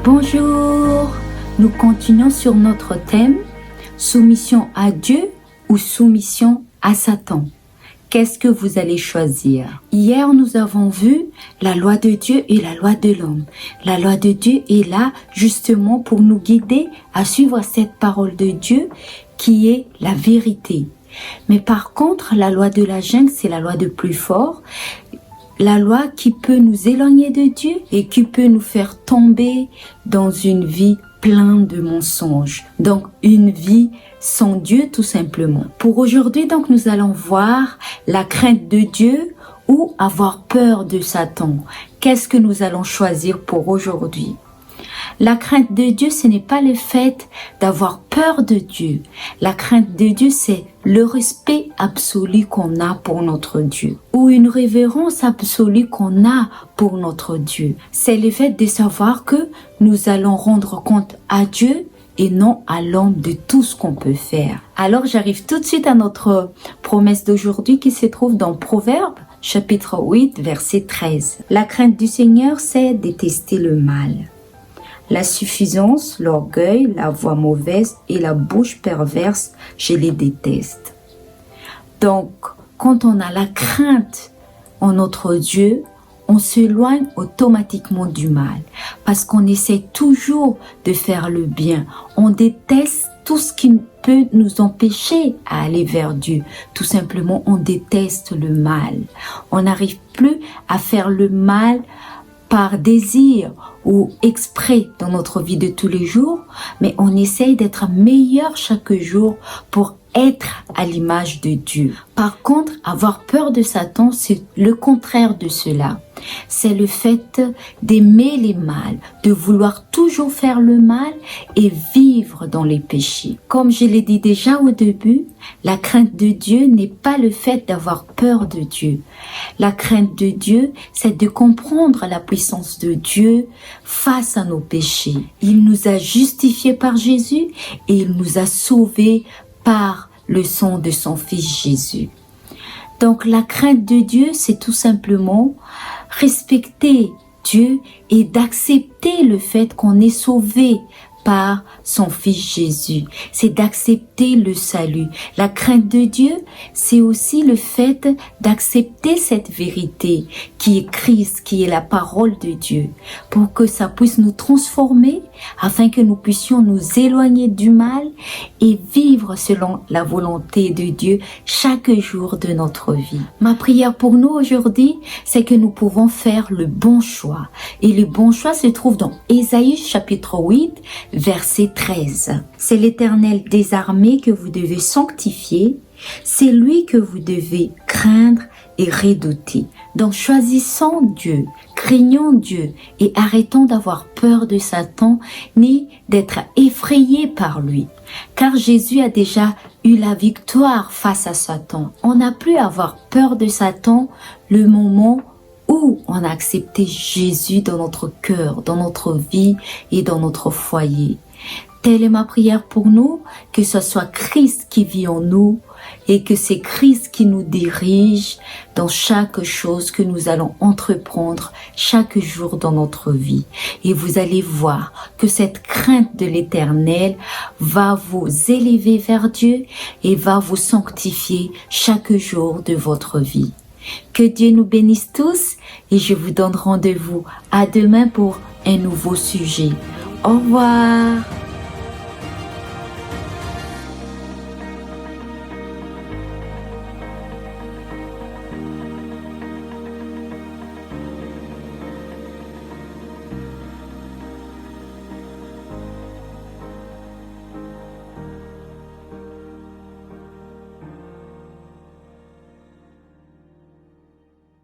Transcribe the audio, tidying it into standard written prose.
Bonjour, nous continuons sur notre thème soumission à Dieu ou soumission à Satan. Qu'est-ce que vous allez choisir? Hier, nous avons vu la loi de Dieu et la loi de l'homme. La loi de Dieu est là justement pour nous guider à suivre cette parole de Dieu qui est la vérité. Mais par contre, la loi de la jungle, c'est la loi de plus fort. La loi qui peut nous éloigner de Dieu et qui peut nous faire tomber dans une vie pleine de mensonges. Donc, une vie sans Dieu, tout simplement. Pour aujourd'hui, donc, nous allons voir la crainte de Dieu ou avoir peur de Satan. Qu'est-ce que nous allons choisir pour aujourd'hui? La crainte de Dieu, ce n'est pas le fait d'avoir peur de Dieu. La crainte de Dieu, c'est le respect absolu qu'on a pour notre Dieu ou une révérence absolue qu'on a pour notre Dieu. C'est le fait de savoir que nous allons rendre compte à Dieu et non à l'homme de tout ce qu'on peut faire. Alors, j'arrive tout de suite à notre promesse d'aujourd'hui qui se trouve dans Proverbes, chapitre 8, verset 13. La crainte du Seigneur, c'est détester le mal. La suffisance, l'orgueil, la voix mauvaise et la bouche perverse, je les déteste. Donc, quand on a la crainte en notre Dieu, on s'éloigne automatiquement du mal parce qu'on essaie toujours de faire le bien. On déteste tout ce qui peut nous empêcher à aller vers Dieu. Tout simplement, on déteste le mal. On n'arrive plus à faire le mal par désir ou exprès dans notre vie de tous les jours, mais on essaye d'être meilleur chaque jour pour être à l'image de Dieu. Par contre, avoir peur de Satan, c'est le contraire de cela. C'est le fait d'aimer les mal, de vouloir toujours faire le mal et vivre dans les péchés. Comme je l'ai dit déjà au début, la crainte de Dieu n'est pas le fait d'avoir peur de Dieu. La crainte de Dieu, c'est de comprendre la puissance de Dieu face à nos péchés. Il nous a justifiés par Jésus et il nous a sauvés par le sang de son Fils Jésus. Donc la crainte de Dieu, c'est tout simplement respecter Dieu et d'accepter le fait qu'on est sauvé par son Fils Jésus. C'est d'accepter le salut. La crainte de Dieu, c'est aussi le fait d'accepter cette vérité qui est Christ, qui est la parole de Dieu, pour que ça puisse nous transformer, afin que nous puissions nous éloigner du mal et vivre selon la volonté de Dieu chaque jour de notre vie. Ma prière pour nous aujourd'hui, c'est que nous pouvons faire le bon choix. Et le bon choix se trouve dans Ésaïe chapitre 8, verset 13. C'est l'Éternel des armées que vous devez sanctifier, c'est lui que vous devez craindre et redouter. Donc choisissons Dieu, craignons Dieu et arrêtons d'avoir peur de Satan ni d'être effrayés par lui. Car Jésus a déjà eu la victoire face à Satan. On n'a plus à avoir peur de Satan le moment où on a accepté Jésus dans notre cœur, dans notre vie et dans notre foyer. Telle est ma prière pour nous, que ce soit Christ qui vit en nous et que c'est Christ qui nous dirige dans chaque chose que nous allons entreprendre chaque jour dans notre vie. Et vous allez voir que cette crainte de l'Éternel va vous élever vers Dieu et va vous sanctifier chaque jour de votre vie. Que Dieu nous bénisse tous et je vous donne rendez-vous à demain pour un nouveau sujet. Au revoir.